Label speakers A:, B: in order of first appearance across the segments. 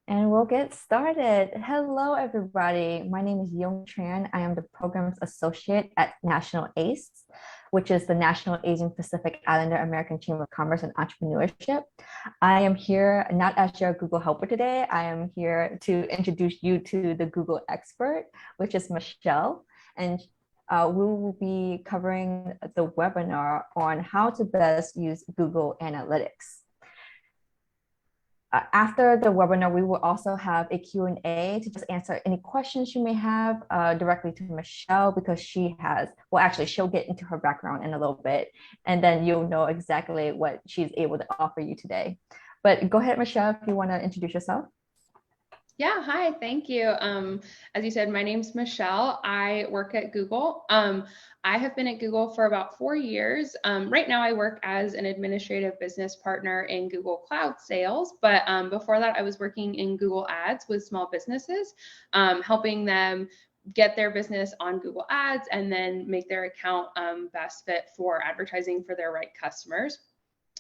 A: And we'll get started. Hello, everybody. My name is Yong Tran. I am the Programs Associate at National ACE, which is the National Asian Pacific Islander American Chamber of Commerce and Entrepreneurship. I am here not as your Google helper today. I am here to introduce you to the Google expert, which is Michelle. And we will be covering the webinar on how to best use Google Analytics. After the webinar, we will also have a Q&A to just answer any questions you may have directly to Michelle because she has, well, actually, she'll get into her background in a little bit, and then you'll know exactly what she's able to offer you today. But go ahead, Michelle, if you want to introduce yourself.
B: Yeah, hi, thank you. As you said, my name's Michelle. I work at Google. I have been at Google for about 4 years. Right now I work as an administrative business partner in Google Cloud Sales, but before that I was working in Google Ads with small businesses, helping them get their business on Google Ads and then make their account best fit for advertising for their right customers.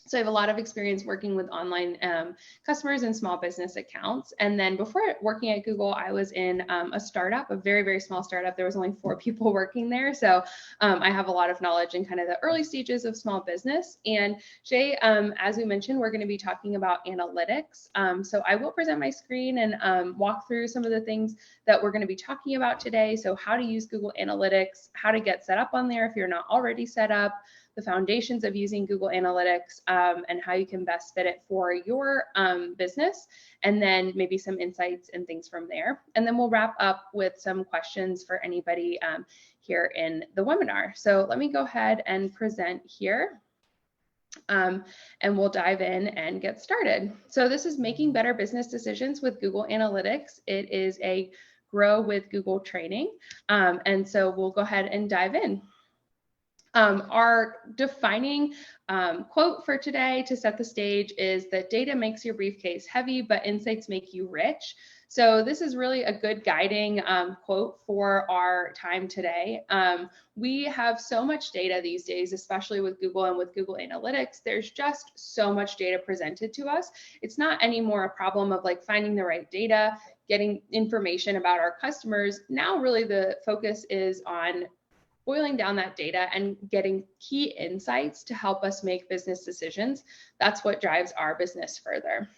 B: So I have a lot of experience working with online customers and small business accounts. And then before working at Google, I was in a startup, a very, very small startup. There was only 4 people working there. So I have a lot of knowledge in kind of the early stages of small business. And Jay, as we mentioned, we're going to be talking about analytics. So I will present my screen and walk through some of the things that we're going to be talking about today. So how to use Google Analytics, how to get set up on there if you're not already set up, the foundations of using Google Analytics, and how you can best fit it for your business, and then maybe some insights and things from there. And then we'll wrap up with some questions for anybody here in the webinar. So let me go ahead and present here. And we'll dive in and get started. So this is making better business decisions with Google Analytics. It is a grow with Google training. And so we'll go ahead and dive in. Our defining quote for today to set the stage is that data makes your briefcase heavy, but insights make you rich. So this is really a good guiding quote for our time today. We have so much data these days, especially with Google and with Google Analytics. There's just so much data presented to us. It's not anymore a problem of like finding the right data, getting information about our customers. Now really the focus is on boiling down that data and getting key insights to help us make business decisions. That's what drives our business further.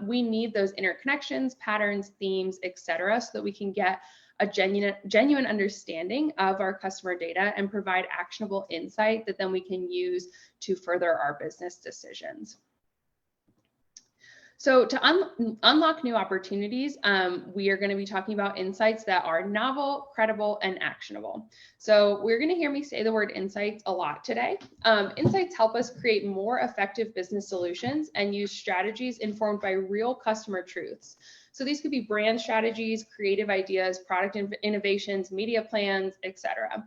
B: We need those interconnections, patterns, themes, etc., so that we can get a genuine understanding of our customer data and provide actionable insight that then we can use to further our business decisions. So to unlock new opportunities, we are going to be talking about insights that are novel, credible, and actionable. So we're going to hear me say the word insights a lot today. Insights help us create more effective business solutions and use strategies informed by real customer truths. So these could be brand strategies, creative ideas, product innovations, media plans, etc.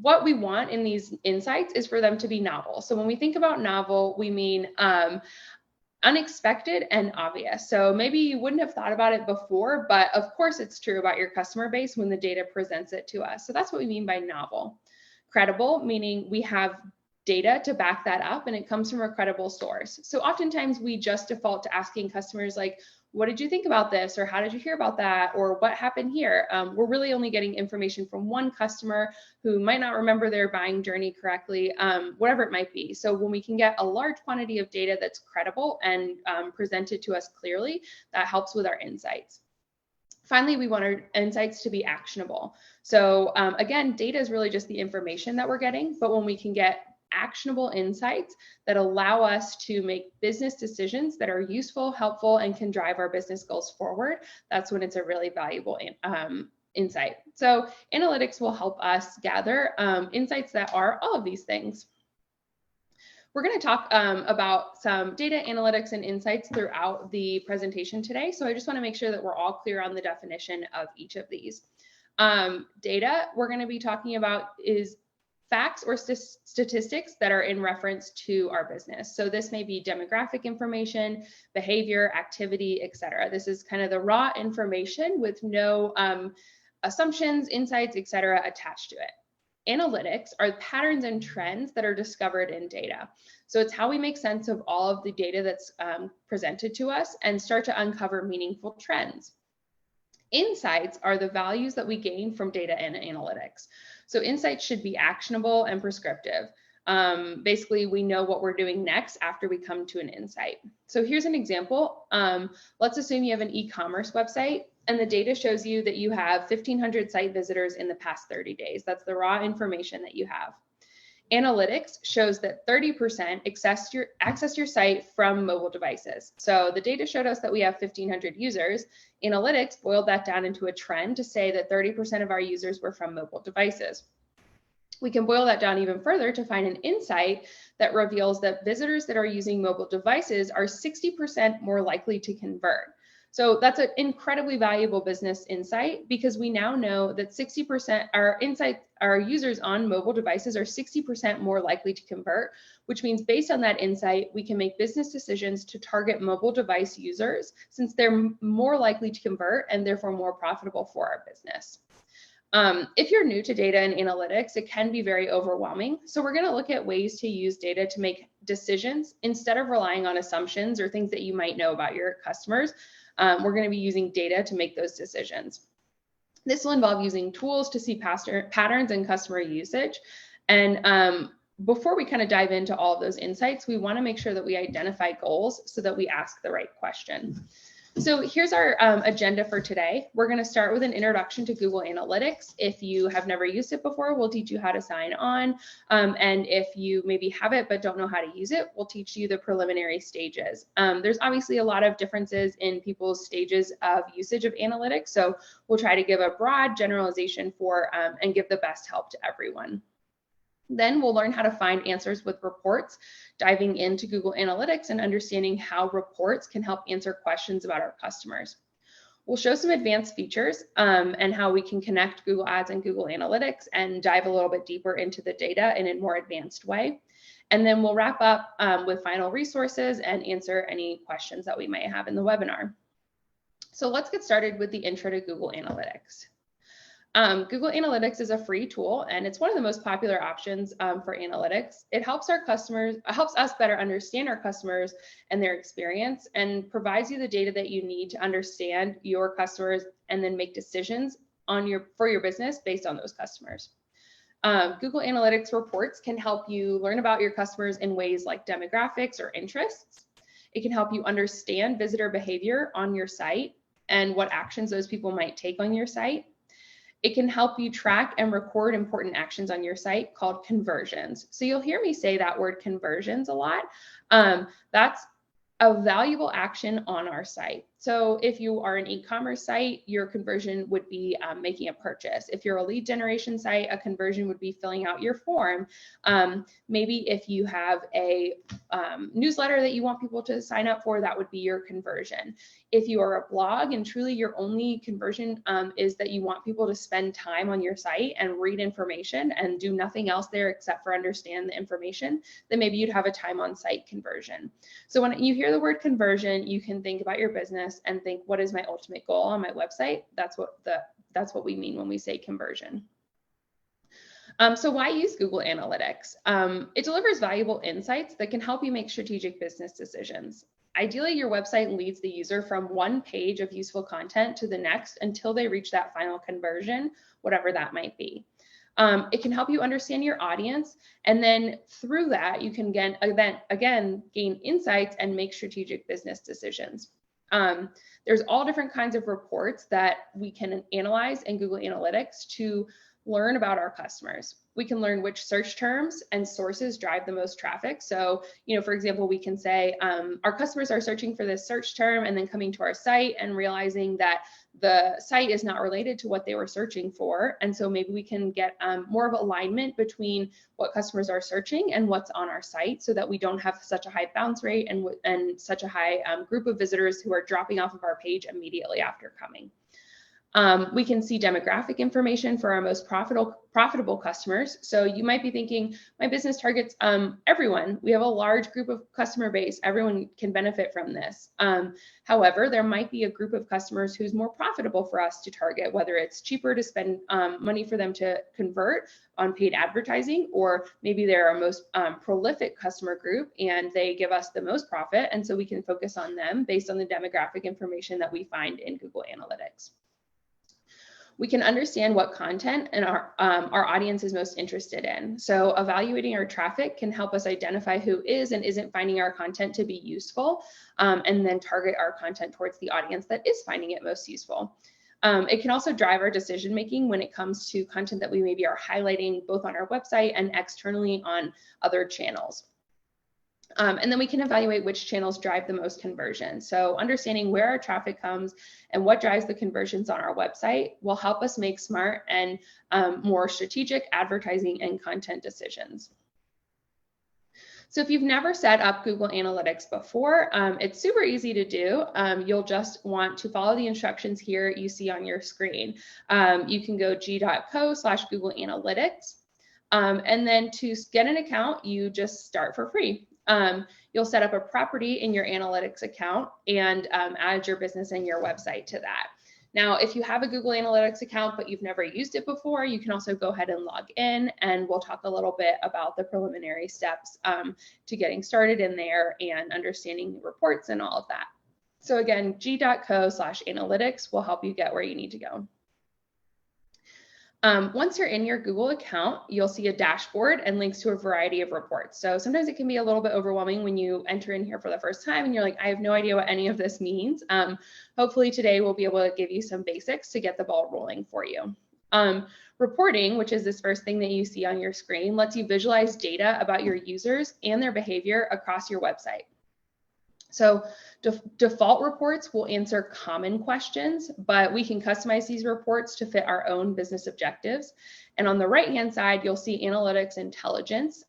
B: What we want in these insights is for them to be novel. So when we think about novel, we mean unexpected and obvious. So maybe you wouldn't have thought about it before, but of course it's true about your customer base when the data presents it to us. So that's what we mean by novel. Credible, meaning we have data to back that up and it comes from a credible source. So oftentimes we just default to asking customers like, what did you think about this? Or how did you hear about that? Or what happened here? We're really only getting information from one customer who might not remember their buying journey correctly, whatever it might be. So when we can get a large quantity of data that's credible and presented to us clearly, that helps with our insights. Finally, we want our insights to be actionable. So again, data is really just the information that we're getting, but when we can get actionable insights that allow us to make business decisions that are useful, helpful, and can drive our business goals forward, that's when it's a really valuable insight. So analytics will help us gather insights that are all of these things. We're going to talk about some data analytics and insights throughout the presentation today. So I just want to make sure that we're all clear on the definition of each of these. Data we're going to be talking about is facts or statistics that are in reference to our business. So this may be demographic information, behavior, activity, etc. This is kind of the raw information with no assumptions, insights, etc. attached to it. Analytics are patterns and trends that are discovered in data. So it's how we make sense of all of the data that's presented to us and start to uncover meaningful trends. Insights are the values that we gain from data and analytics. So insights should be actionable and prescriptive. Basically, we know what we're doing next after we come to an insight. So here's an example. Let's assume you have an e-commerce website and the data shows you that you have 1,500 site visitors in the past 30 days. That's the raw information that you have. Analytics shows that 30% accessed your site from mobile devices. So the data showed us that we have 1,500 users. Analytics boiled that down into a trend to say that 30% of our users were from mobile devices. We can boil that down even further to find an insight that reveals that visitors that are using mobile devices are 60% more likely to convert. So that's an incredibly valuable business insight because we now know that 60% our users on mobile devices are 60% more likely to convert, which means based on that insight, we can make business decisions to target mobile device users since they're more likely to convert and therefore more profitable for our business. If you're new to data and analytics, it can be very overwhelming. So we're going to look at ways to use data to make decisions instead of relying on assumptions or things that you might know about your customers. We're going to be using data to make those decisions. This will involve using tools to see patterns in customer usage. And before we kind of dive into all of those insights, we want to make sure that we identify goals so that we ask the right question. So here's our agenda for today. We're going to start with an introduction to Google Analytics. If you have never used it before, we'll teach you how to sign on. And if you maybe have it but don't know how to use it, we'll teach you the preliminary stages. There's obviously a lot of differences in people's stages of usage of analytics. So we'll try to give a broad generalization for and give the best help to everyone. Then we'll learn how to find answers with reports, diving into Google Analytics and understanding how reports can help answer questions about our customers. We'll show some advanced features and how we can connect Google Ads and Google Analytics and dive a little bit deeper into the data in a more advanced way. And then we'll wrap up with final resources and answer any questions that we might have in the webinar. So let's get started with the intro to Google Analytics. Google Analytics is a free tool, and it's one of the most popular options for analytics. It helps us better understand our customers and their experience, and provides you the data that you need to understand your customers and then make decisions for your business based on those customers. Google Analytics reports can help you learn about your customers in ways like demographics or interests. It can help you understand visitor behavior on your site and what actions those people might take on your site. It can help you track and record important actions on your site called conversions. So you'll hear me say that word conversions a lot. That's a valuable action on our site. So if you are an e-commerce site, your conversion would be making a purchase. If you're a lead generation site, a conversion would be filling out your form. Maybe if you have a newsletter that you want people to sign up for, that would be your conversion. If you are a blog and truly your only conversion is that you want people to spend time on your site and read information and do nothing else there except for understand the information, then maybe you'd have a time on site conversion. So when you hear the word conversion, you can think about your business and think, what is my ultimate goal on my website? That's what we mean when we say conversion. So why use Google Analytics? It delivers valuable insights that can help you make strategic business decisions. Ideally, your website leads the user from one page of useful content to the next until they reach that final conversion, whatever that might be. It can help you understand your audience, and then through that, you can again gain insights and make strategic business decisions. There's all different kinds of reports that we can analyze in Google Analytics to learn about our customers. We can learn which search terms and sources drive the most traffic. So, for example, we can say our customers are searching for this search term and then coming to our site and realizing that the site is not related to what they were searching for. And so maybe we can get more of alignment between what customers are searching and what's on our site so that we don't have such a high bounce rate and such a high group of visitors who are dropping off of our page immediately after coming. We can see demographic information for our most profitable customers. So you might be thinking, my business targets everyone. We have a large group of customer base. Everyone can benefit from this. However, there might be a group of customers who's more profitable for us to target, whether it's cheaper to spend money for them to convert on paid advertising, or maybe they're our most prolific customer group and they give us the most profit. And so we can focus on them based on the demographic information that we find in Google Analytics. We can understand what content and our audience is most interested in. So evaluating our traffic can help us identify who is and isn't finding our content to be useful, and then target our content towards the audience that is finding it most useful. It can also drive our decision-making when it comes to content that we maybe are highlighting both on our website and externally on other channels. And then we can evaluate which channels drive the most conversion. So understanding where our traffic comes and what drives the conversions on our website will help us make smart and more strategic advertising and content decisions. So if you've never set up Google Analytics before, it's super easy to do. You'll just want to follow the instructions here you see on your screen. You can go g.co/Google Analytics. And then to get an account, you just start for free. You'll set up a property in your analytics account and add your business and your website to that. Now, if you have a Google Analytics account, but you've never used it before, you can also go ahead and log in, and we'll talk a little bit about the preliminary steps to getting started in there and understanding the reports and all of that. So again, g.co/analytics will help you get where you need to go. Once you're in your Google account, you'll see a dashboard and links to a variety of reports. So sometimes it can be a little bit overwhelming when you enter in here for the first time and you're like, I have no idea what any of this means. Hopefully today we'll be able to give you some basics to get the ball rolling for you. Reporting, which is this first thing that you see on your screen, lets you visualize data about your users and their behavior across your website. So default reports will answer common questions, but we can customize these reports to fit our own business objectives. And on the right-hand side, you'll see Analytics Intelligence,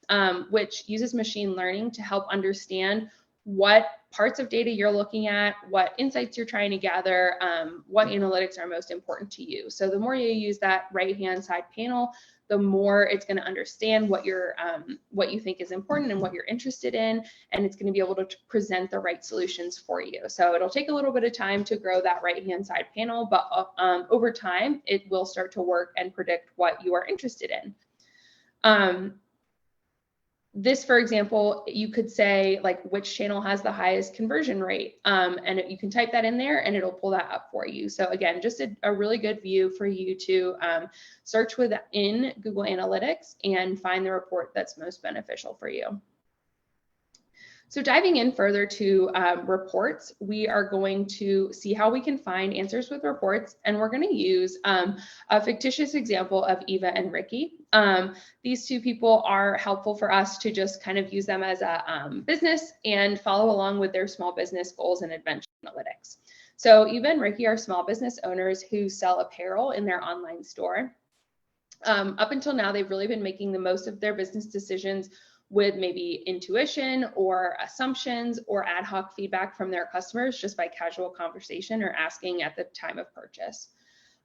B: which uses machine learning to help understand what parts of data you're looking at, what insights you're trying to gather, what analytics are most important to you. So the more you use that right-hand side panel, the more it's going to understand what you think is important and what you're interested in, and it's going to be able to present the right solutions for you. So it'll take a little bit of time to grow that right-hand side panel, but over time, it will start to work and predict what you are interested in. This, for example, you could say like which channel has the highest conversion rate, and you can type that in there and it'll pull that up for you. So again, just a really good view for you to search within Google Analytics and find the report that's most beneficial for you. So diving in further to reports, we are going to see how we can find answers with reports, and we're going to use a fictitious example of Eva and Ricky. These two people are helpful for us to just kind of use them as a business and follow along with their small business goals and adventure analytics. So Eva and Ricky are small business owners who sell apparel in their online store. Up until now, they've really been making the most of their business decisions with maybe intuition or assumptions or ad hoc feedback from their customers just by casual conversation or asking at the time of purchase.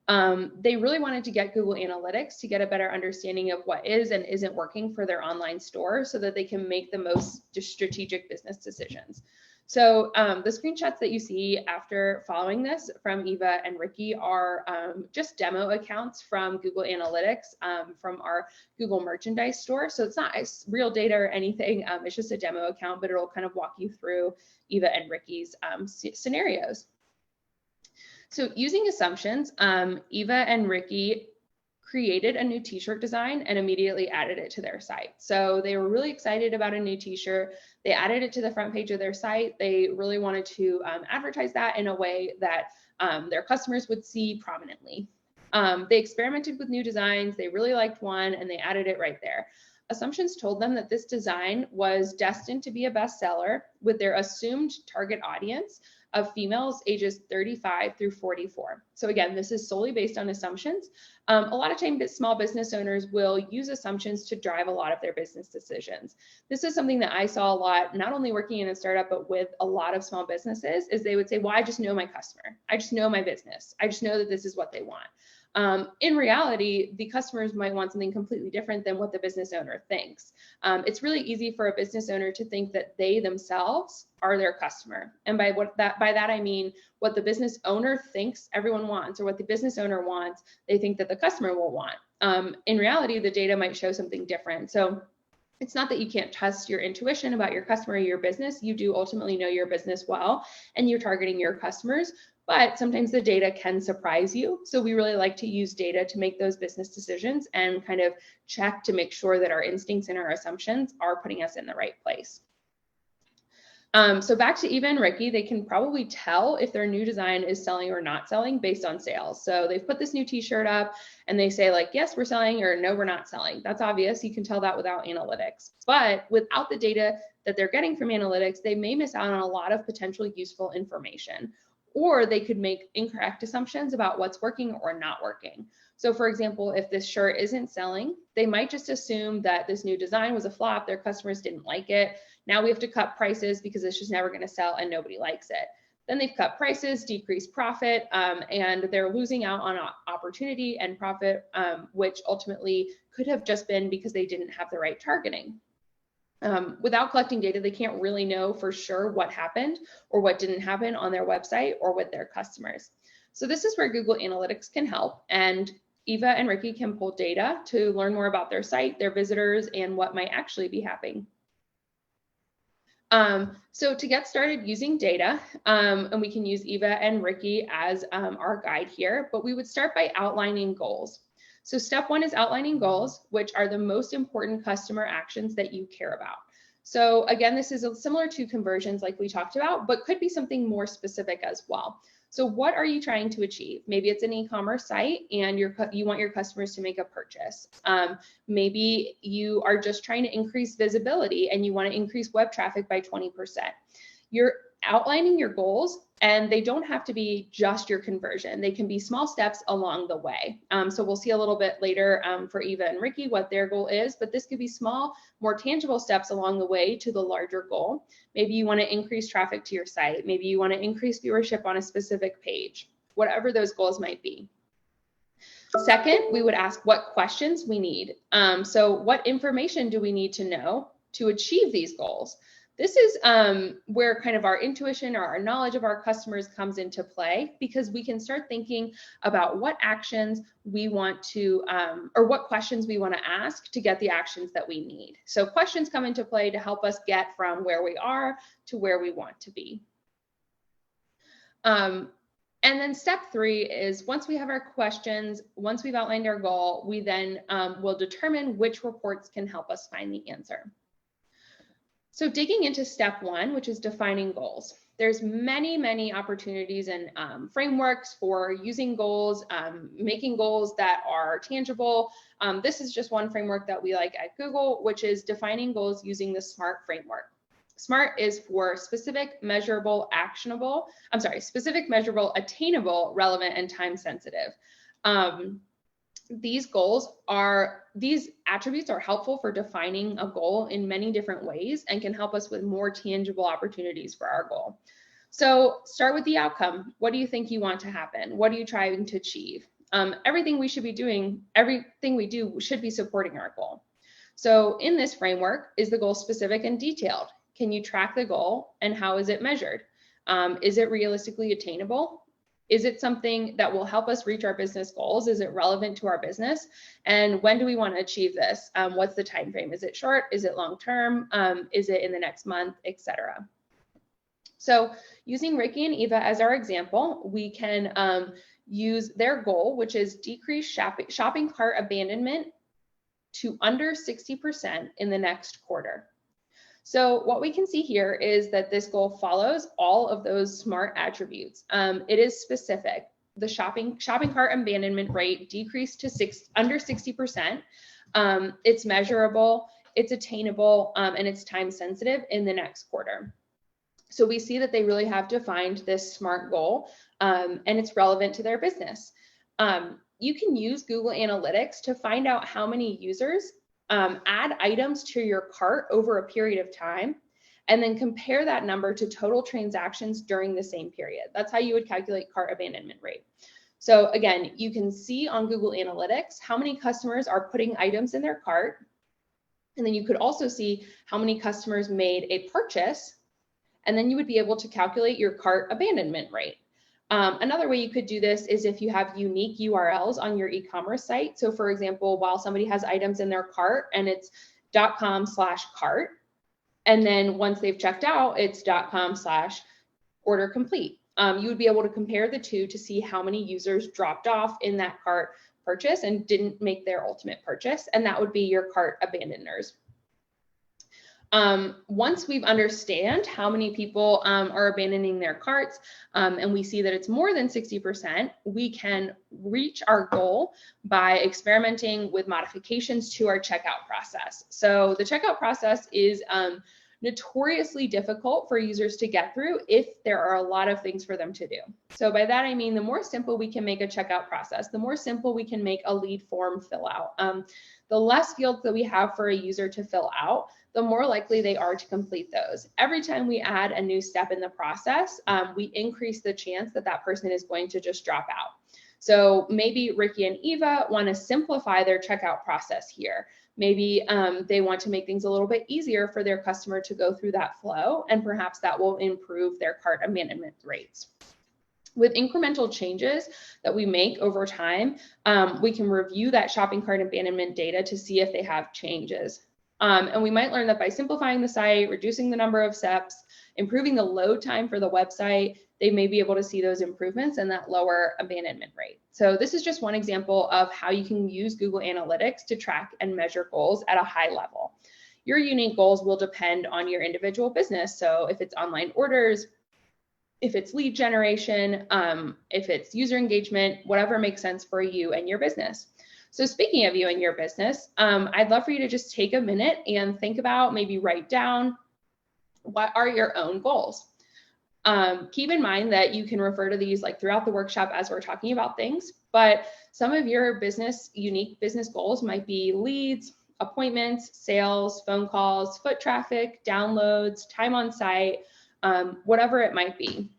B: They really wanted to get Google Analytics to get a better understanding of what is and isn't working for their online store so that they can make the most strategic business decisions. So the screenshots that you see after following this from Eva and Ricky are just demo accounts from Google Analytics from our Google merchandise store. So it's not real data or anything. It's just a demo account, but it'll kind of walk you through Eva and Ricky's scenarios. So using assumptions, Eva and Ricky created a new t-shirt design and immediately added it to their site. So they were really excited about a new t-shirt. They added it to the front page of their site. They really wanted to advertise that in a way that their customers would see prominently. They experimented with new designs. They really liked one and they added it right there. assumptions told them that this design was destined to be a bestseller with their assumed target audience of females ages 35 through 44. So again, this is solely based on assumptions. A lot of times small business owners will use assumptions to drive a lot of their business decisions. This is something that I saw a lot, not only working in a startup, but with a lot of small businesses, is they would say, well, I just know my customer. I just know my business. I just know that this is what they want. In reality, the customers might want something completely different than what the business owner thinks. It's really easy for a business owner to think that they themselves are their customer. And by that I mean what the business owner thinks everyone wants, or what the business owner wants, they think that the customer will want. In reality, the data might show something different. So it's not that you can't trust your intuition about your customer or your business. You do ultimately know your business well, and you're targeting your customers. But sometimes the data can surprise you. So we really like to use data to make those business decisions and kind of check to make sure that our instincts and our assumptions are putting us in the right place. So back to Eva and Ricky, they can probably tell if their new design is selling or not selling based on sales. So they've put this new t-shirt up and they say like, yes, we're selling, or no, we're not selling. That's obvious. You can tell that without analytics. But without the data that they're getting from analytics, they may miss out on a lot of potential useful information. Or they could make incorrect assumptions about what's working or not working. So for example, if this shirt isn't selling, they might just assume that this new design was a flop, their customers didn't like it. Now we have to cut prices because it's just never going to sell and nobody likes it. Then they've cut prices, decreased profit, and they're losing out on opportunity and profit, which ultimately could have just been because they didn't have the right targeting. Without collecting data, they can't really know for sure what happened or what didn't happen on their website or with their customers. So this is where Google Analytics can help, and Eva and Ricky can pull data to learn more about their site, their visitors, and what might actually be happening. So to get started using data, and we can use Eva and Ricky as our guide here, but we would start by outlining goals. So step one is outlining goals, which are the most important customer actions that you care about. So again, this is similar to conversions like we talked about, but could be something more specific as well. So what are you trying to achieve? Maybe it's an e-commerce site and you want your customers to make a purchase. Maybe you are just trying to increase visibility and you want to increase web traffic by 20%. You're outlining your goals, and they don't have to be just your conversion. They can be small steps along the way. So we'll see a little bit later for Eva and Ricky what their goal is, but this could be small, more tangible steps along the way to the larger goal. Maybe you want to increase traffic to your site. Maybe you want to increase viewership on a specific page, whatever those goals might be. Second, we would ask what questions we need. So what information do we need to know to achieve these goals? This is where kind of our intuition or our knowledge of our customers comes into play, because we can start thinking about what actions we want to, or what questions we want to ask to get the actions that we need. So questions come into play to help us get from where we are to where we want to be. And then step three is once we have our questions, once we've outlined our goal, we then will determine which reports can help us find the answer. So digging into step one, which is defining goals. There's many opportunities and frameworks for using goals, making goals that are tangible. This is just one framework that we like at Google, which is defining goals using the SMART framework. SMART is for specific, measurable, specific, measurable, attainable, relevant, and time sensitive. These attributes are helpful for defining a goal in many different ways and can help us with more tangible opportunities for our goal. So start with the outcome. What do you think you want to happen? What are you trying to achieve? Everything we do should be supporting our goal. So in this framework, is the goal specific and detailed? Can you track the goal, and how is it measured? Is it realistically attainable? Is it something that will help us reach our business goals? Is it relevant to our business? And when do we want to achieve this? What's the time frame? Is it short? Is it long term? Is it in the next month, etc.? So using Ricky and Eva as our example, we can use their goal, which is decrease shopping cart abandonment to under 60% in the next quarter. So what we can see here is that this goal follows all of those SMART attributes. It is specific. The shopping cart abandonment rate decreased to under 60%. It's measurable. it's attainable, and it's time sensitive in the next quarter. So we see that they really have defined this SMART goal, and it's relevant to their business. You can use Google Analytics to find out how many users add items to your cart over a period of time, and then compare that number to total transactions during the same period. That's how you would calculate cart abandonment rate. So again, you can see on Google Analytics how many customers are putting items in their cart, and then you could also see how many customers made a purchase, and then you would be able to calculate your cart abandonment rate. Another way you could do this is if you have unique URLs on your e-commerce site. So for example, while somebody has items in their cart and it's .com/cart, and then once they've checked out, it's .com/order complete. You would be able to compare the two to see how many users dropped off in that cart purchase and didn't make their ultimate purchase, and that would be your cart abandoners. Once we understand how many people are abandoning their carts, and we see that it's more than 60%, we can reach our goal by experimenting with modifications to our checkout process. So the checkout process is notoriously difficult for users to get through if there are a lot of things for them to do. So by that, I mean, the more simple we can make a checkout process, the more simple we can make a lead form fill out. The less fields that we have for a user to fill out, the more likely they are to complete those. Every time we add a new step in the process, we increase the chance that that person is going to just drop out. So maybe Ricky and Eva want to simplify their checkout process here. Maybe they want to make things a little bit easier for their customer to go through that flow, and perhaps that will improve their cart abandonment rates. With incremental changes that we make over time, we can review that shopping cart abandonment data to see if they have changes. And we might learn that by simplifying the site, reducing the number of steps, improving the load time for the website, they may be able to see those improvements and that lower abandonment rate. So this is just one example of how you can use Google Analytics to track and measure goals at a high level. Your unique goals will depend on your individual business. So if it's online orders, if it's lead generation, if it's user engagement, whatever makes sense for you and your business. So speaking of you and your business, I'd love for you to just take a minute and think about, maybe write down, what are your own goals? Keep in mind that you can refer to these like throughout the workshop as we're talking about things, but some of your unique business goals might be leads, appointments, sales, phone calls, foot traffic, downloads, time on site, whatever it might be.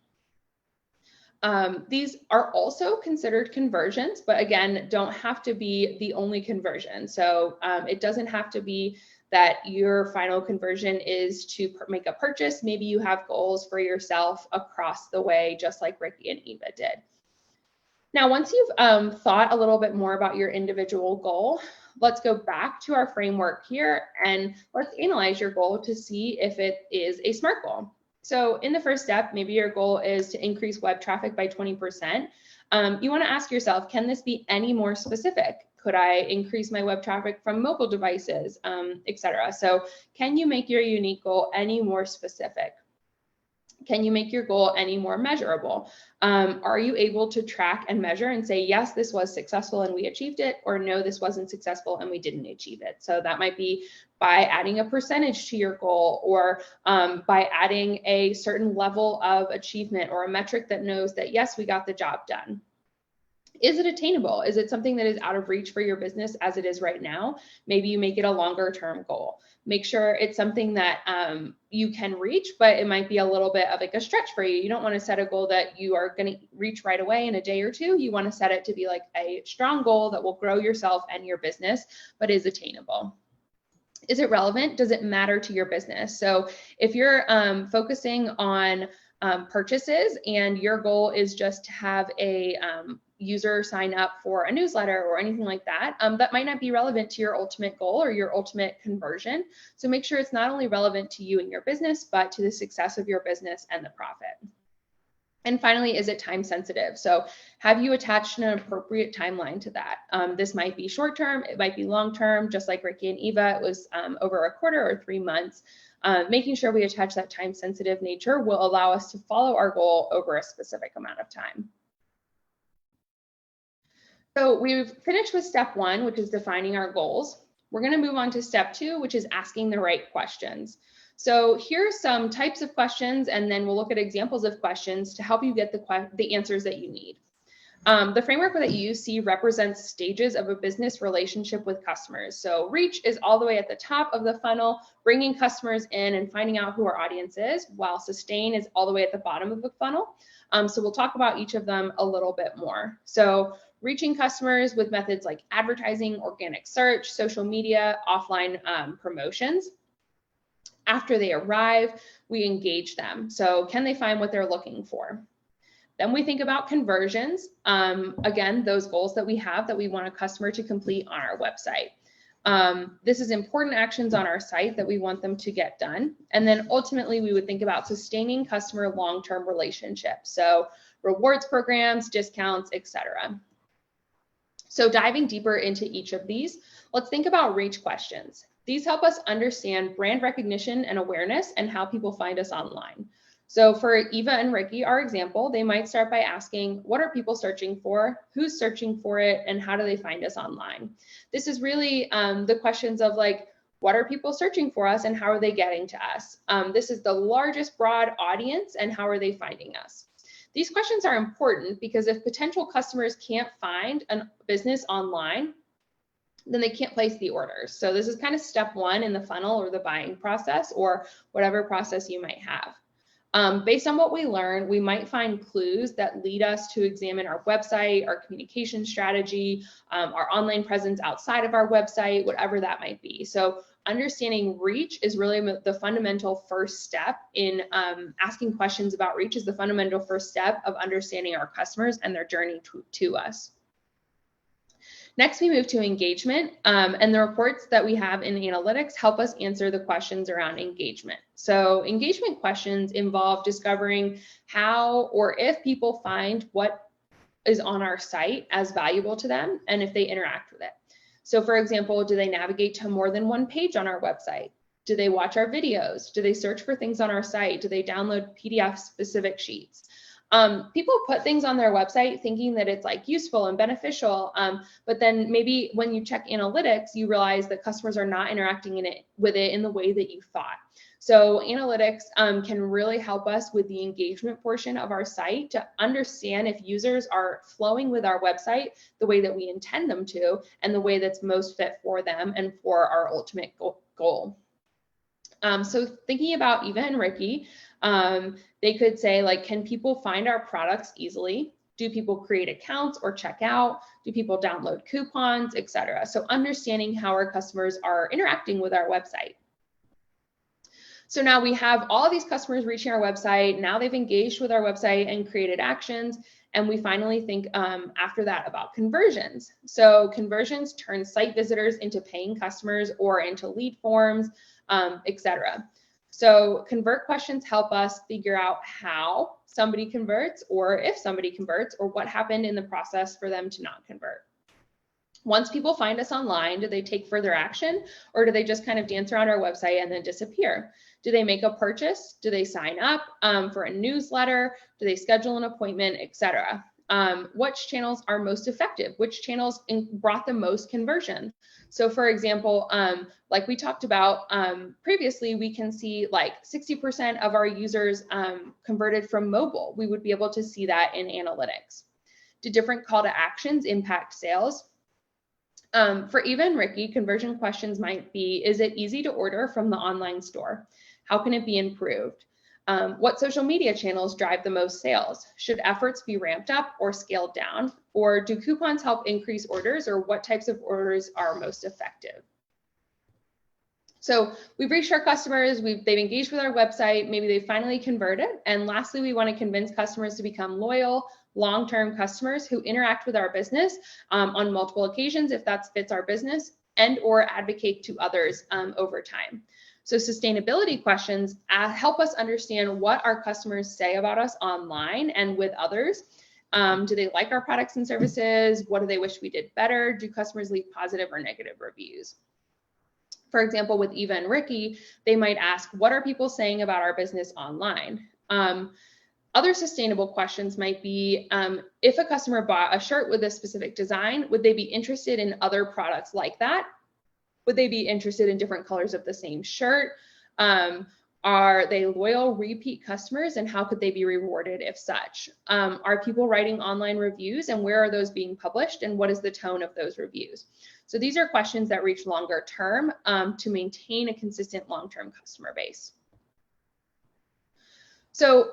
B: These are also considered conversions, but again, don't have to be the only conversion. So it doesn't have to be that your final conversion is to make a purchase. Maybe you have goals for yourself across the way, just like Ricky and Eva did. Now, once you've thought a little bit more about your individual goal, let's go back to our framework here and let's analyze your goal to see if it is a SMART goal. So in the first step, maybe your goal is to increase web traffic by 20%. You want to ask yourself, can this be any more specific? Could I increase my web traffic from mobile devices, etc.? So can you make your unique goal any more specific? Can you make your goal any more measurable? Are you able to track and measure and say, yes, this was successful and we achieved it, or no, this wasn't successful and we didn't achieve it? So that might be by adding a percentage to your goal, or by adding a certain level of achievement or a metric that knows that, yes, we got the job done. Is it attainable? Is it something that is out of reach for your business as it is right now? Maybe you make it a longer term goal. Make sure it's something that you can reach, but it might be a little bit of like a stretch for you. You don't want to set a goal that you are going to reach right away in a day or two. You want to set it to be like a strong goal that will grow yourself and your business, but is attainable. Is it relevant? Does it matter to your business? So if you're focusing on purchases and your goal is just to have a user sign up for a newsletter or anything like that, that might not be relevant to your ultimate goal or your ultimate conversion. So make sure it's not only relevant to you and your business, but to the success of your business and the profit. And finally, is it time sensitive? So have you attached an appropriate timeline to that? This might be short term, it might be long term, just like Ricky and Eva, it was over a quarter or 3 months. Making sure we attach that time sensitive nature will allow us to follow our goal over a specific amount of time. So we've finished with step 1, which is defining our goals. we're going to move on to step 2, which is asking the right questions. So here are some types of questions, and then we'll look at examples of questions to help you get the answers that you need. The framework that you see represents stages of a business relationship with customers. So reach is all the way at the top of the funnel, bringing customers in and finding out who our audience is, while sustain is all the way at the bottom of the funnel. So we'll talk about each of them a little bit more. So reaching customers with methods like advertising, organic search, social media, offline promotions. After they arrive, we engage them. So can they find what they're looking for? Then we think about conversions. Again, those goals that we have that we want a customer to complete on our website. This is important actions on our site that we want them to get done. And then ultimately, we would think about sustaining customer long-term relationships. So rewards programs, discounts, etc. So diving deeper into each of these, let's think about reach questions. These help us understand brand recognition and awareness and how people find us online. So for Eva and Ricky, our example, they might start by asking, what are people searching for? Who's searching for it? And how do they find us online? This is really the questions of like, what are people searching for us and how are they getting to us? This is the largest broad audience and how are they finding us? These questions are important because if potential customers can't find a business online, then they can't place the orders. So this is kind of step 1 in the funnel or the buying process or whatever process you might have. Based on what we learn, we might find clues that lead us to examine our website, our communication strategy, our online presence outside of our website, whatever that might be. So understanding reach is really the fundamental first step in asking questions about reach is the fundamental first step of understanding our customers and their journey to us. Next, we move to engagement, and the reports that we have in analytics help us answer the questions around engagement. So engagement questions involve discovering how or if people find what is on our site as valuable to them and if they interact with it. So for example, do they navigate to more than one page on our website? Do they watch our videos? Do they search for things on our site? Do they download PDF-specific sheets? People put things on their website thinking that it's like useful and beneficial, but then maybe when you check analytics, you realize that customers are not interacting with it in the way that you thought. So analytics can really help us with the engagement portion of our site to understand if users are flowing with our website the way that we intend them to and the way that's most fit for them and for our ultimate goal. So thinking about Eva and Ricky, they could say like, can people find our products easily? Do people create accounts or check out? Do people download coupons, etc.? So understanding how our customers are interacting with our website. So now we have all of these customers reaching our website. Now they've engaged with our website and created actions. And we finally think after that about conversions. So conversions turn site visitors into paying customers or into lead forms, etc. So convert questions help us figure out how somebody converts or if somebody converts or what happened in the process for them to not convert. Once people find us online, do they take further action or do they just kind of dance around our website and then disappear? Do they make a purchase? Do they sign up for a newsletter? Do they schedule an appointment, etc.? Which channels are most effective? Which channels brought the most conversion? So for example, like we talked about previously, we can see like 60% of our users converted from mobile. We would be able to see that in analytics. Do different call to actions impact sales? For Eva and Ricky, conversion questions might be, is it easy to order from the online store? How can it be improved? What social media channels drive the most sales? Should efforts be ramped up or scaled down? Or do coupons help increase orders, or what types of orders are most effective? So we've reached our customers, they've engaged with our website, maybe they finally converted. And lastly, we want to convince customers to become loyal, long-term customers who interact with our business on multiple occasions, if that fits our business, and or advocate to others over time. So sustainability questions help us understand what our customers say about us online and with others. Do they like our products and services? What do they wish we did better? Do customers leave positive or negative reviews? For example, with Eva and Ricky, they might ask, what are people saying about our business online? Other sustainable questions might be, if a customer bought a shirt with a specific design, would they be interested in other products like that? Would they be interested in different colors of the same shirt? Are they loyal repeat customers, and how could they be rewarded if such? Are people writing online reviews, and where are those being published, and what is the tone of those reviews? So these are questions that reach longer term to maintain a consistent long-term customer base. So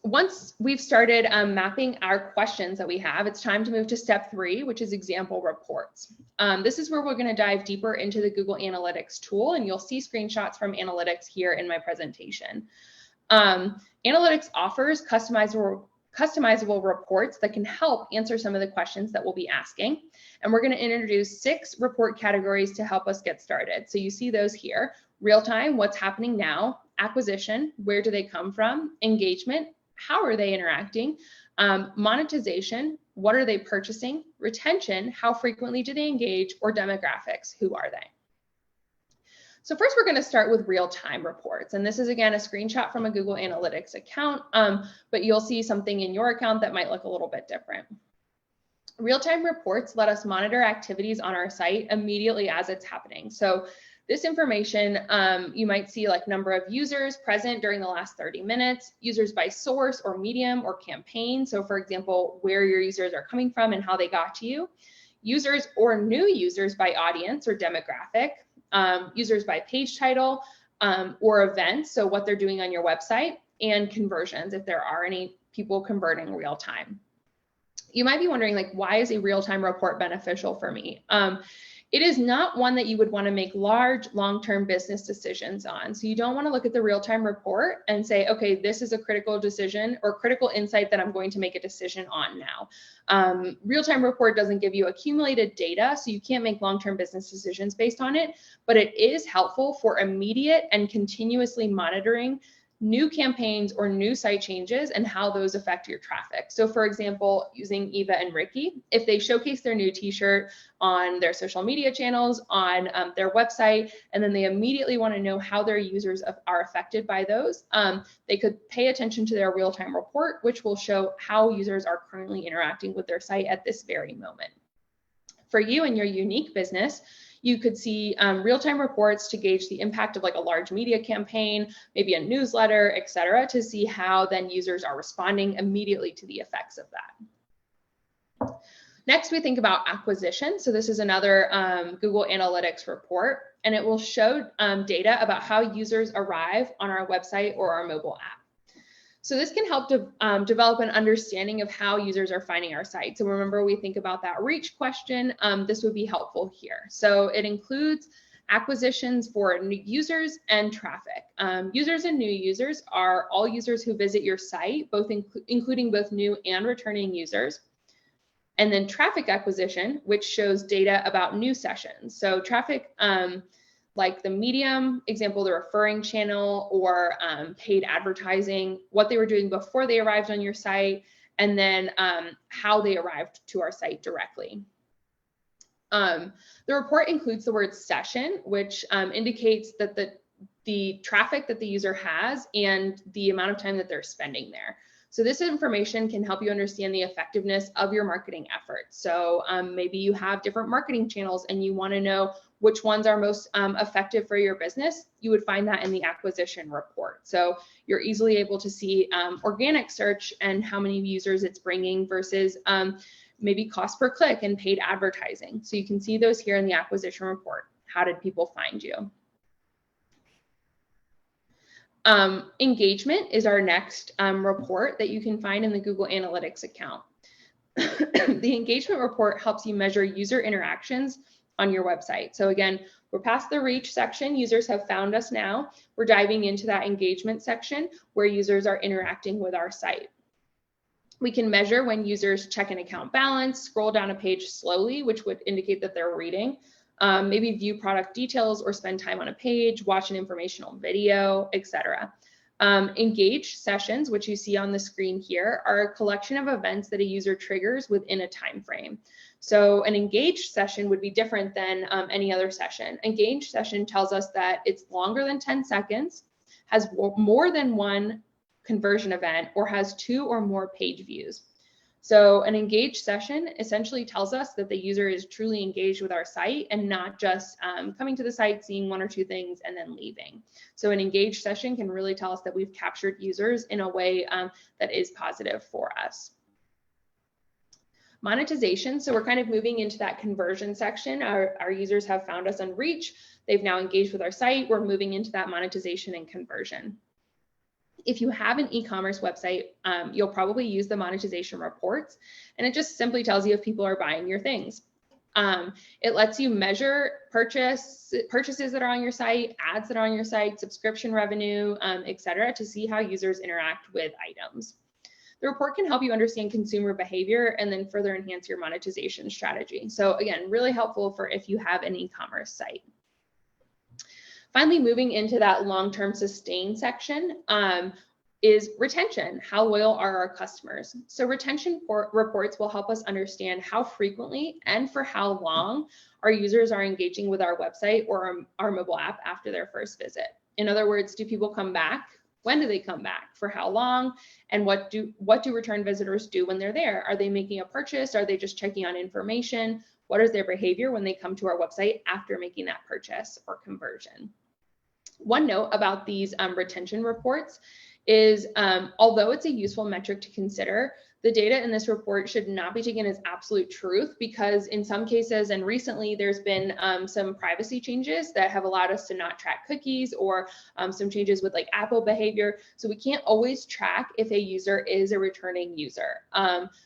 B: once we've started mapping our questions that we have, it's time to move to step 3, which is example reports. This is where we're going to dive deeper into the Google Analytics tool, and you'll see screenshots from Analytics here in my presentation. Analytics offers customizable reports that can help answer some of the questions that we'll be asking. And we're going to introduce 6 report categories to help us get started. So you see those here: real time, what's happening now; acquisition, where do they come from; engagement, how are they interacting; monetization, what are they purchasing; retention, how frequently do they engage; or demographics, who are they. So first, we're going to start with real-time reports. And this is, again, a screenshot from a Google Analytics account, but you'll see something in your account that might look a little bit different. Real-time reports let us monitor activities on our site immediately as it's happening. So this information, you might see like number of users present during the last 30 minutes, users by source or medium or campaign. So for example, where your users are coming from and how they got to you. Users or new users by audience or demographic. Users by page title or events, so what they're doing on your website, and conversions, if there are any people converting real time. You might be wondering, like, why is a real-time report beneficial for me? It is not one that you would want to make large, long-term business decisions on. So you don't want to look at the real-time report and say, okay, this is a critical decision or critical insight that I'm going to make a decision on now. Real-time report doesn't give you accumulated data, so you can't make long-term business decisions based on it, but it is helpful for immediate and continuously monitoring new campaigns or new site changes and how those affect your traffic. So for example, using Eva and Ricky, if they showcase their new t-shirt on their social media channels, on their website, and then they immediately want to know how their users are affected by those, they could pay attention to their real-time report, which will show how users are currently interacting with their site at this very moment. For you and your unique business, you could see real-time reports to gauge the impact of like a large media campaign, maybe a newsletter, et cetera, to see how then users are responding immediately to the effects of that. Next, we think about acquisition. So this is another Google Analytics report, and it will show data about how users arrive on our website or our mobile app. So this can help develop an understanding of how users are finding our site. So remember, we think about that reach question. This would be helpful here. So it includes acquisitions for new users and traffic. Users and new users are all users who visit your site, including both new and returning users. And then traffic acquisition, which shows data about new sessions. So traffic, like the medium, example, the referring channel, or paid advertising, what they were doing before they arrived on your site, and then how they arrived to our site directly. The report includes the word session, which indicates that the traffic that the user has and the amount of time that they're spending there. So this information can help you understand the effectiveness of your marketing efforts. So maybe you have different marketing channels and you want to know which ones are most effective for your business. You would find that in the acquisition report. So you're easily able to see organic search and how many users it's bringing versus maybe cost per click and paid advertising. So you can see those here in the acquisition report. How did people find you? Engagement is our next report that you can find in the Google Analytics account. The engagement report helps you measure user interactions on your website. So again, we're past the reach section. Users have found us now. We're diving into that engagement section where users are interacting with our site. We can measure when users check an account balance, scroll down a page slowly, which would indicate that they're reading. Maybe view product details or spend time on a page, watch an informational video, etc. Engaged sessions, which you see on the screen here, are a collection of events that a user triggers within a time frame. So an engaged session would be different than any other session. Engaged session tells us that it's longer than 10 seconds, has more than one conversion event, or has 2 or more page views. So an engaged session essentially tells us that the user is truly engaged with our site and not just coming to the site, seeing one or two things, and then leaving. So an engaged session can really tell us that we've captured users in a way that is positive for us. Monetization, so we're kind of moving into that conversion section. Our users have found us on reach. They've now engaged with our site. We're moving into that monetization and conversion. If you have an e-commerce website, you'll probably use the monetization reports, and it just simply tells you if people are buying your things. It lets you measure purchases that are on your site, ads that are on your site, subscription revenue, etc., to see how users interact with items. The report can help you understand consumer behavior and then further enhance your monetization strategy. So again, really helpful for if you have an e-commerce site. Finally, moving into that long-term sustain section is retention. How loyal are our customers? So retention reports will help us understand how frequently and for how long our users are engaging with our website or our mobile app after their first visit. In other words, do people come back? When do they come back? For how long? And what do return visitors do when they're there? Are they making a purchase? Are they just checking on information? What is their behavior when they come to our website after making that purchase or conversion? One note about these retention reports is although it's a useful metric to consider, the data in this report should not be taken as absolute truth, because in some cases, and recently, there's been some privacy changes that have allowed us to not track cookies, or some changes with like Apple behavior. So we can't always track if a user is a returning user.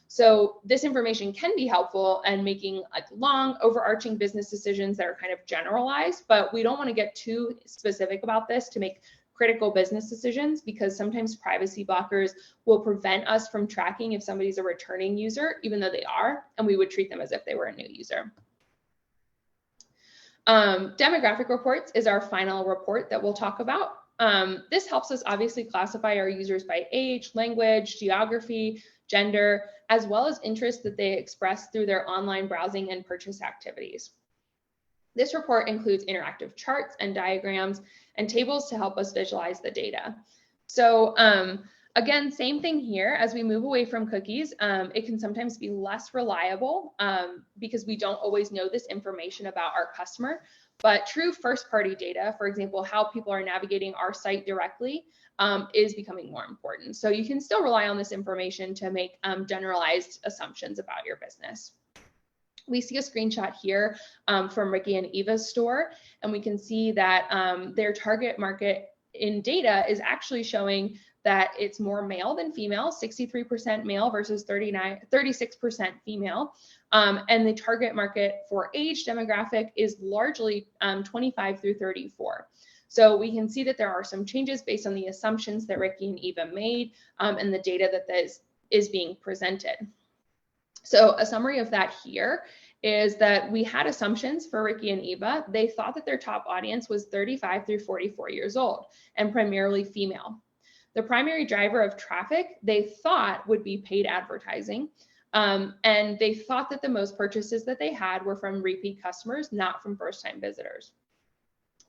B: So this information can be helpful in making like long overarching business decisions that are kind of generalized, but we don't want to get too specific about this to make critical business decisions, because sometimes privacy blockers will prevent us from tracking if somebody's a returning user, even though they are, and we would treat them as if they were a new user. Demographic reports is our final report that we'll talk about. This helps us obviously classify our users by age, language, geography, gender, as well as interests that they express through their online browsing and purchase activities. This report includes interactive charts and diagrams and tables to help us visualize the data. So again, same thing here. As we move away from cookies, it can sometimes be less reliable because we don't always know this information about our customer. But true first-party data, for example, how people are navigating our site directly, is becoming more important. So you can still rely on this information to make generalized assumptions about your business. We see a screenshot here from Ricky and Eva's store, and we can see that their target market in data is actually showing that it's more male than female, 63% male versus 36% female. And the target market for age demographic is largely 25 through 34. So we can see that there are some changes based on the assumptions that Ricky and Eva made and the data that is being presented. So a summary of that here is that we had assumptions for Ricky and Eva. They thought that their top audience was 35 through 44 years old and primarily female. The primary driver of traffic they thought would be paid advertising. And they thought that the most purchases that they had were from repeat customers, not from first-time visitors.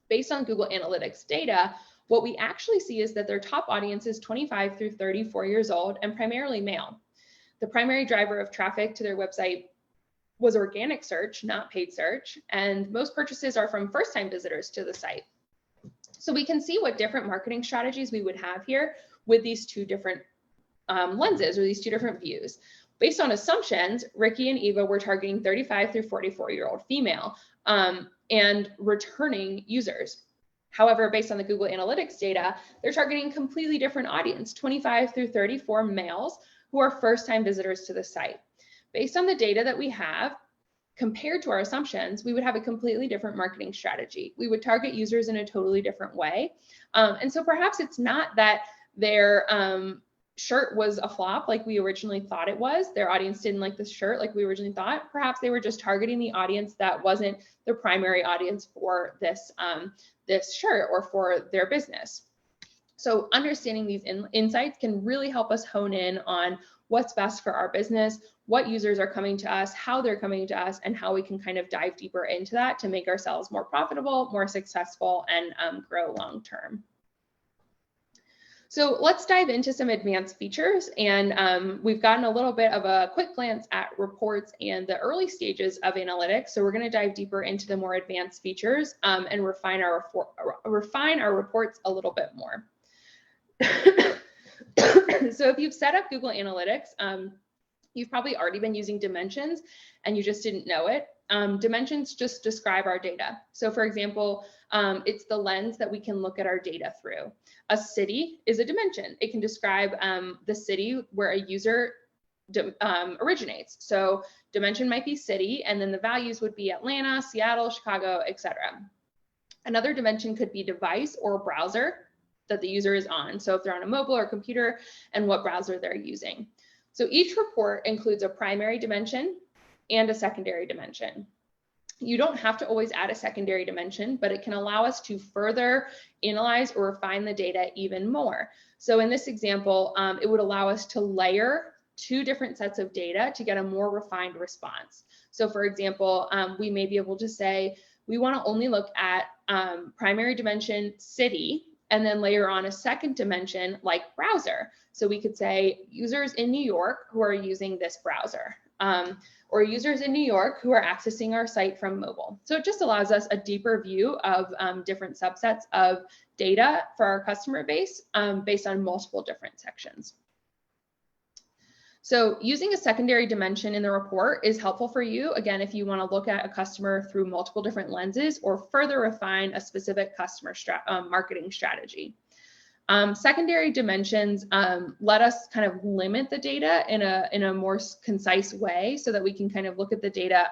B: Based on Google Analytics data, what we actually see is that their top audience is 25 through 34 years old and primarily male. The primary driver of traffic to their website was organic search, not paid search, and most purchases are from first-time visitors to the site. So we can see what different marketing strategies we would have here with these two different lenses, or these two different views. Based on assumptions, Ricky and Eva were targeting 35 through 44-year-old female and returning users. However, based on the Google Analytics data, they're targeting a completely different audience, 25 through 34 males who are first-time visitors to the site. Based on the data that we have, compared to our assumptions, we would have a completely different marketing strategy. We would target users in a totally different way. And so perhaps it's not that their shirt was a flop like we originally thought it was. Their audience didn't like this shirt like we originally thought. Perhaps they were just targeting the audience that wasn't the primary audience for this, this shirt or for their business. So understanding these insights can really help us hone in on what's best for our business, what users are coming to us, how they're coming to us, and how we can kind of dive deeper into that to make ourselves more profitable, more successful, and grow long term. So let's dive into some advanced features, and we've gotten a little bit of a quick glance at reports and the early stages of analytics. So we're going to dive deeper into the more advanced features and refine our reports a little bit more. So if you've set up Google Analytics, you've probably already been using dimensions and you just didn't know it. Dimensions just describe our data. So for example, it's the lens that we can look at our data through. A city is a dimension. It can describe the city where a user originates. So dimension might be city, and then the values would be Atlanta, Seattle, Chicago, etc. Another dimension could be device or browser that the user is on. So if they're on a mobile or computer, and what browser they're using. So each report includes a primary dimension and a secondary dimension. You don't have to always add a secondary dimension, but it can allow us to further analyze or refine the data even more. So in this example, it would allow us to layer two different sets of data to get a more refined response. So for example, we may be able to say, we want to only look at primary dimension city, and then layer on a second dimension like browser. So we could say users in New York who are using this browser. Or users in New York who are accessing our site from mobile. So it just allows us a deeper view of different subsets of data for our customer base based on multiple different sections. So using a secondary dimension in the report is helpful for you, again, if you want to look at a customer through multiple different lenses or further refine a specific customer marketing strategy. Secondary dimensions let us kind of limit the data in a more concise way so that we can kind of look at the data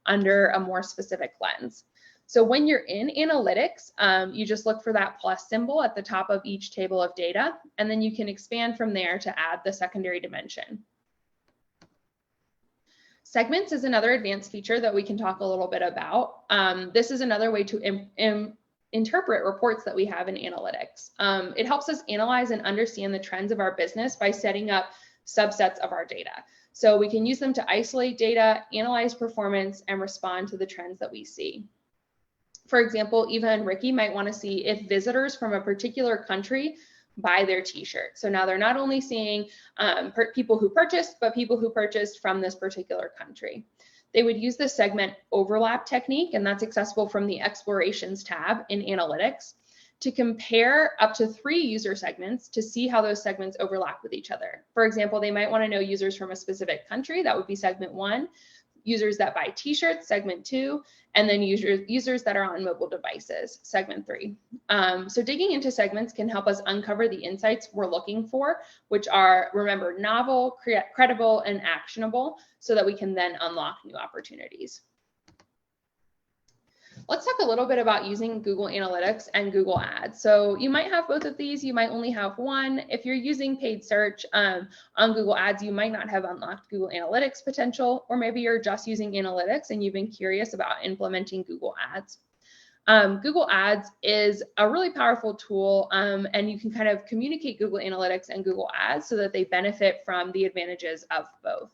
B: under a more specific lens. So when you're in analytics, you just look for that plus symbol at the top of each table of data, and then you can expand from there to add the secondary dimension. Segments is another advanced feature that we can talk a little bit about. This is another way to interpret reports that we have in analytics. It helps us analyze and understand the trends of our business by setting up subsets of our data. So we can use them to isolate data, analyze performance, and respond to the trends that we see. For example, Eva and Ricky might want to see if visitors from a particular country buy their t-shirt. So now they're not only seeing people who purchased, but people who purchased from this particular country. They would use the segment overlap technique, and that's accessible from the Explorations tab in Analytics, to compare up to 3 user segments to see how those segments overlap with each other. For example, they might want to know users from a specific country, that would be segment 1, users that buy t-shirts, segment 2, and then users that are on mobile devices, segment 3. So digging into segments can help us uncover the insights we're looking for, which are, remember, novel, credible, and actionable, so that we can then unlock new opportunities. Let's talk a little bit about using Google Analytics and Google Ads. So you might have both of these, you might only have one. If you're using paid search on Google Ads, you might not have unlocked Google Analytics potential, or maybe you're just using Analytics and you've been curious about implementing Google Ads. Google Ads is a really powerful tool, and you can kind of communicate Google Analytics and Google Ads so that they benefit from the advantages of both.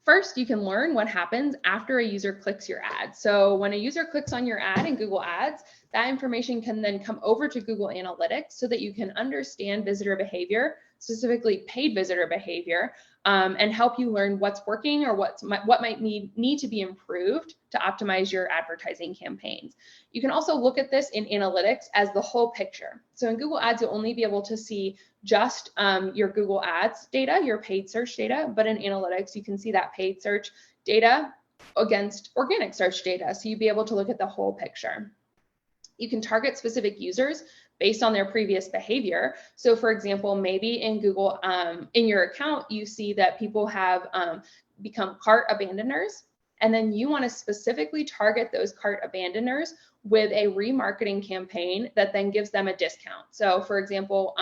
B: First, you can learn what happens after a user clicks your ad. So when a user clicks on your ad in Google Ads, that information can then come over to Google Analytics so that you can understand visitor behavior, specifically paid visitor behavior, and help you learn what's working or what might need to be improved to optimize your advertising campaigns. You can also look at this in Analytics as the whole picture. So in Google Ads, you'll only be able to see just your Google Ads data, your paid search data, but in Analytics, you can see that paid search data against organic search data. So you'd be able to look at the whole picture. You can target specific users based on their previous behavior. So for example, maybe in Google, in your account, you see that people have become cart abandoners, and then you want to specifically target those cart abandoners with a remarketing campaign that then gives them a discount. So for example,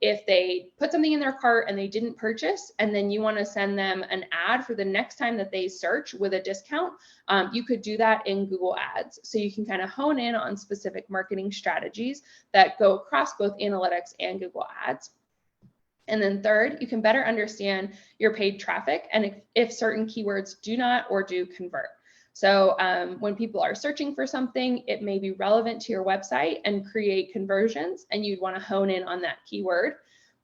B: if they put something in their cart and they didn't purchase, and then you want to send them an ad for the next time that they search with a discount, you could do that in Google Ads. So you can kind of hone in on specific marketing strategies that go across both Analytics and Google Ads. And then third, you can better understand your paid traffic and if certain keywords do not or do convert. So when people are searching for something, it may be relevant to your website and create conversions, and you'd want to hone in on that keyword.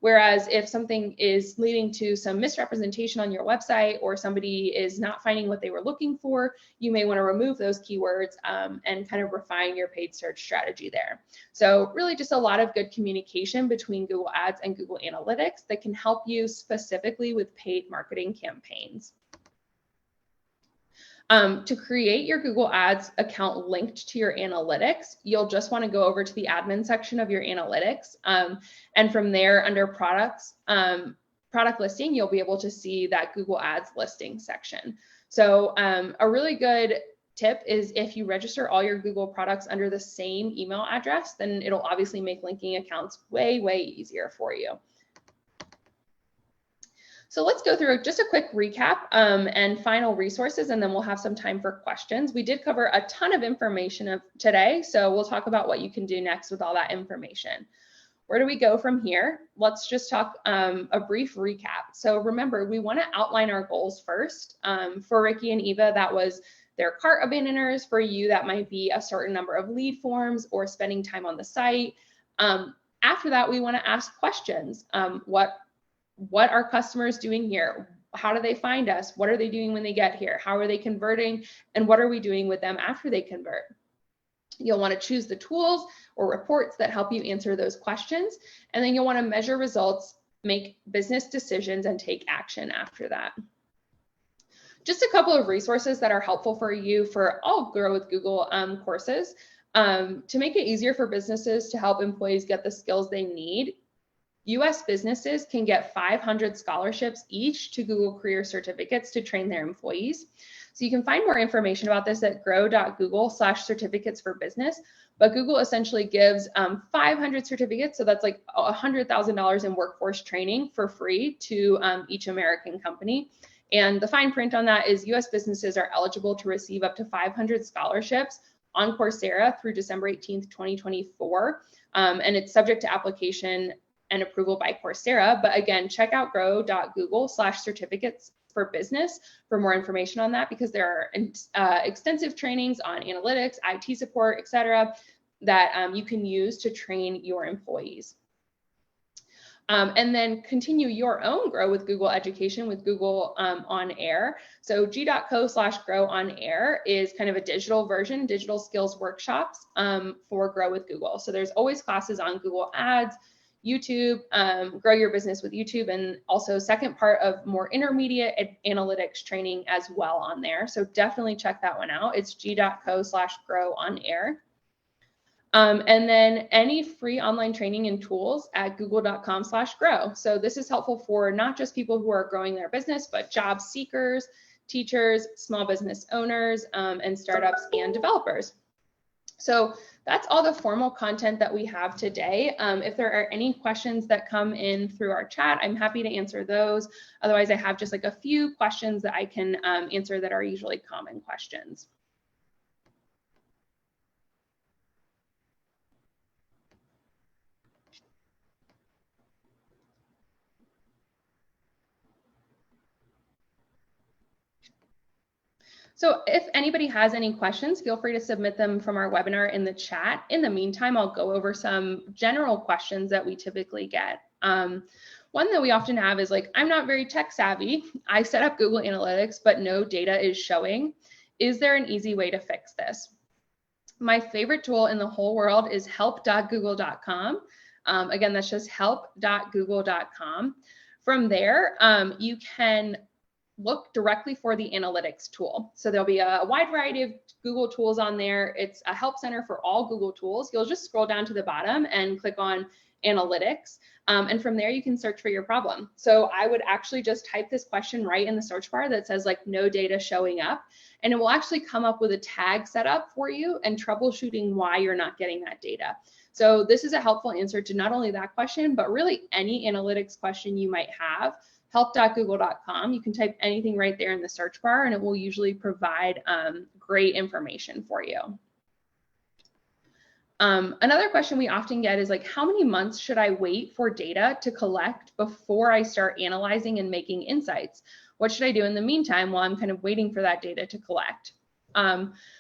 B: Whereas if something is leading to some misrepresentation on your website, or somebody is not finding what they were looking for, you may want to remove those keywords and kind of refine your paid search strategy there. So really just a lot of good communication between Google Ads and Google Analytics that can help you specifically with paid marketing campaigns. To create your Google Ads account linked to your analytics, you'll just want to go over to the admin section of your analytics. And from there, under products, product listing, you'll be able to see that Google Ads listing section. So a really good tip is if you register all your Google products under the same email address, then it'll obviously make linking accounts way, way easier for you. So let's go through just a quick recap and final resources, and then we'll have some time for questions. We did cover a ton of information today, so we'll talk about what you can do next with all that information. Where do we go from here? Let's just talk a brief recap. So remember, we want to outline our goals first. For Ricky and Eva, that was their cart abandoners. For you, that might be a certain number of lead forms or spending time on the site. After that, we want to ask questions. What are customers doing here? How do they find us? What are they doing when they get here? How are they converting? And what are we doing with them after they convert? You'll want to choose the tools or reports that help you answer those questions. And then you'll want to measure results, make business decisions, and take action after that. Just a couple of resources that are helpful for you for all Grow with Google courses. To make it easier for businesses to help employees get the skills they need, U.S. businesses can get 500 scholarships each to Google Career Certificates to train their employees. So you can find more information about this at grow.google/certificates for business. But Google essentially gives 500 certificates, so that's like $100,000 in workforce training for free to each American company. And the fine print on that is U.S. businesses are eligible to receive up to 500 scholarships on Coursera through December 18th, 2024. And it's subject to application and approval by Coursera. But again, check out grow.google/certificates for business for more information on that, because there are extensive trainings on analytics, IT support, etc., that you can use to train your employees. And then continue your own Grow with Google education with Google On Air. So g.co/grow on air is kind of a digital version, digital skills workshops for Grow with Google. So there's always classes on Google Ads, YouTube, grow your business with YouTube, and also second part of more intermediate analytics training as well on there. So definitely check that one out. It's g.co/grow on air. And then any free online training and tools at google.com/grow. So this is helpful for not just people who are growing their business, but job seekers, teachers, small business owners, and startups and developers. So that's all the formal content that we have today. If there are any questions that come in through our chat, I'm happy to answer those. Otherwise, I have just like a few questions that I can answer that are usually common questions. So if anybody has any questions, feel free to submit them from our webinar in the chat. In the meantime, I'll go over some general questions that we typically get. One that we often have is like, I'm not very tech savvy. I set up Google Analytics, but no data is showing. Is there an easy way to fix this? My favorite tool in the whole world is help.google.com. Again, that's just help.google.com. From there, you can look directly for the analytics tool. So there'll be a wide variety of Google tools on there. It's a help center for all Google tools. You'll just scroll down to the bottom and click on analytics. And from there, you can search for your problem. So I would actually just type this question right in the search bar that says like no data showing up, and it will actually come up with a tag set up for you and troubleshooting why you're not getting that data. So this is a helpful answer to not only that question, but really any analytics question you might have. Help.google.com. You can type anything right there in the search bar, and it will usually provide great information for you. Another question we often get is like, how many months should I wait for data to collect before I start analyzing and making insights? What should I do in the meantime while I'm kind of waiting for that data to collect?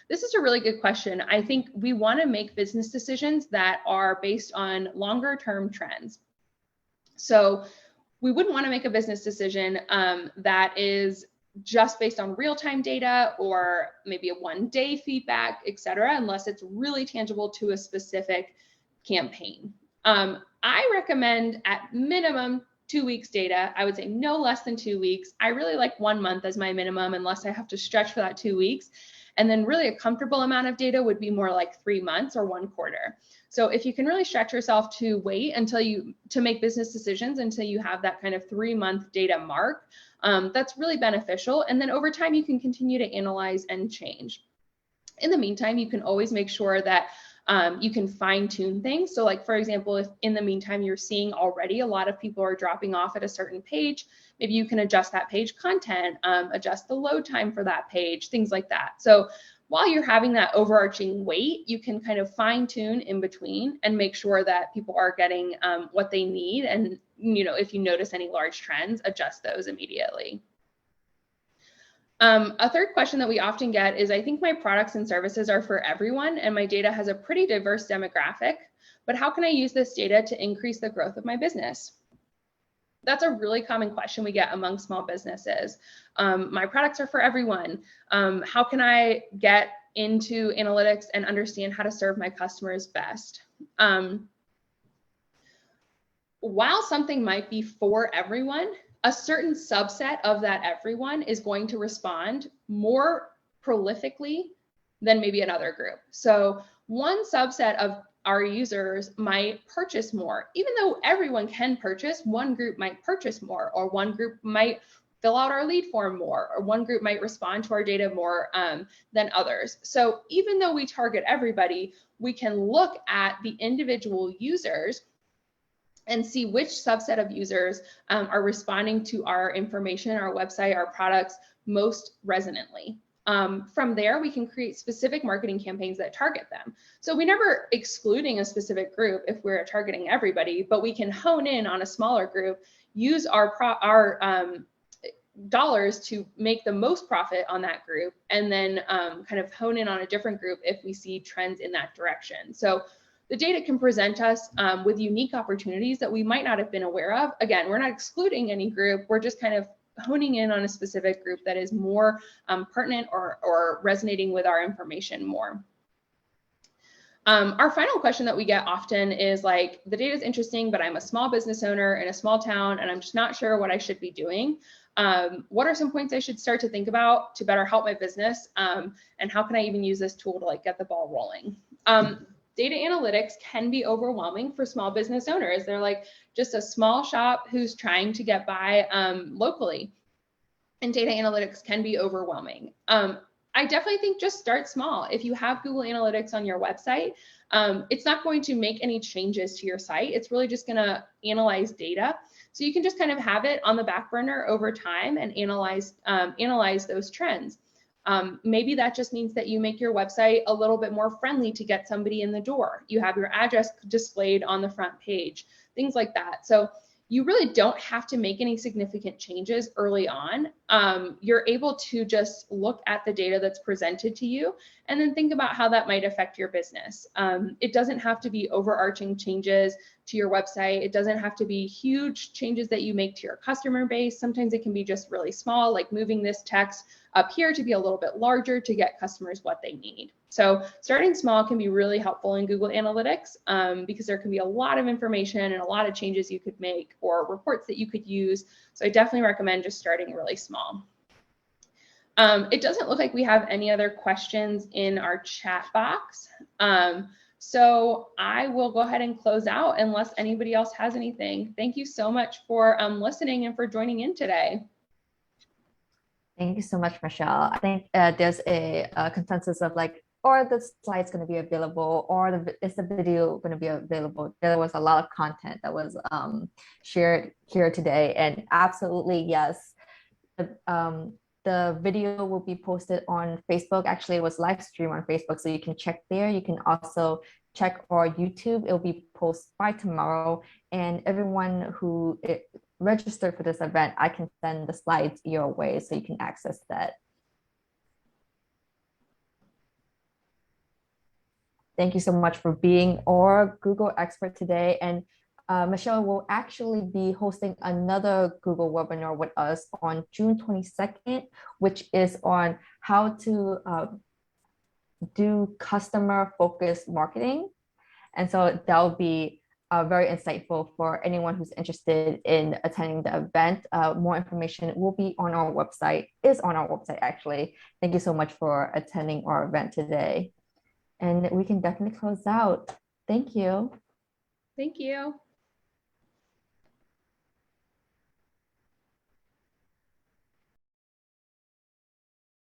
B: This is a really good question. I think we want to make business decisions that are based on longer term trends. So we wouldn't want to make a business decision that is just based on real-time data or maybe a one-day feedback, et cetera, unless it's really tangible to a specific campaign. I recommend at minimum 2 weeks data. I would say no less than 2 weeks. I really like 1 month as my minimum, unless I have to stretch for that 2 weeks. And then really a comfortable amount of data would be more like 3 months or 1 quarter. So if you can really stretch yourself to wait to make business decisions until you have that kind of 3-month data mark, that's really beneficial. And then over time, you can continue to analyze and change. In the meantime, you can always make sure that you can fine tune things. So like, for example, if in the meantime you're seeing already a lot of people are dropping off at a certain page, maybe you can adjust that page content, adjust the load time for that page, things like that. So while you're having that overarching weight, you can kind of fine tune in between and make sure that people are getting what they need. And, if you notice any large trends, adjust those immediately. A third question that we often get is, I think my products and services are for everyone and my data has a pretty diverse demographic, but how can I use this data to increase the growth of my business? That's a really common question we get among small businesses. My products are for everyone. How can I get into analytics and understand how to serve my customers best? While something might be for everyone, a certain subset of that everyone is going to respond more prolifically than maybe another group. So one subset of our users might purchase more. Even though everyone can purchase, one group might purchase more, or one group might fill out our lead form more, or one group might respond to our data more than others. So even though we target everybody, we can look at the individual users and see which subset of users are responding to our information, our website, our products most resonantly. From there, we can create specific marketing campaigns that target them. So we're never excluding a specific group if we're targeting everybody, but we can hone in on a smaller group, use our dollars to make the most profit on that group, and then kind of hone in on a different group if we see trends in that direction. So the data can present us with unique opportunities that we might not have been aware of. Again, we're not excluding any group. We're just kind of honing in on a specific group that is more pertinent or resonating with our information more. Our final question that we get often is like, the data is interesting, but I'm a small business owner in a small town and I'm just not sure what I should be doing. What are some points I should start to think about to better help my business? And how can I even use this tool to like get the ball rolling? Data analytics can be overwhelming for small business owners. They're like just a small shop who's trying to get by locally. And data analytics can be overwhelming. I definitely think just start small. If you have Google Analytics on your website, it's not going to make any changes to your site. It's really just going to analyze data. So you can just kind of have it on the back burner over time and analyze those trends. Maybe that just means that you make your website a little bit more friendly to get somebody in the door. You have your address displayed on the front page, things like that. So you really don't have to make any significant changes early on. You're able to just look at the data that's presented to you and then think about how that might affect your business. It doesn't have to be overarching changes to your website. It doesn't have to be huge changes that you make to your customer base. Sometimes it can be just really small, like moving this text up here to be a little bit larger to get customers what they need. So starting small can be really helpful in Google Analytics because there can be a lot of information and a lot of changes you could make or reports that you could use. So I definitely recommend just starting really small. It doesn't look like we have any other questions in our chat box. So I will go ahead and close out unless anybody else has anything. Thank you so much for listening and for joining in today.
A: Thank you so much, Michelle. I think there's a consensus of like, or the slide's going to be available, or is the video going to be available? There was a lot of content that was shared here today, and absolutely yes. The video will be posted on Facebook. Actually, it was live stream on Facebook, so you can check there. You can also check our YouTube. It will be posted by tomorrow, and everyone who registered for this event, I can send the slides your way so you can access that. Thank you so much for being our Google expert today. And Michelle will actually be hosting another Google webinar with us on June 22nd, which is on how to do customer focused marketing. And so that'll be very insightful for anyone who's interested in attending the event. More information will be on our website, is on our website actually. Thank you so much for attending our event today. And we can definitely close out. Thank you.
B: Thank you.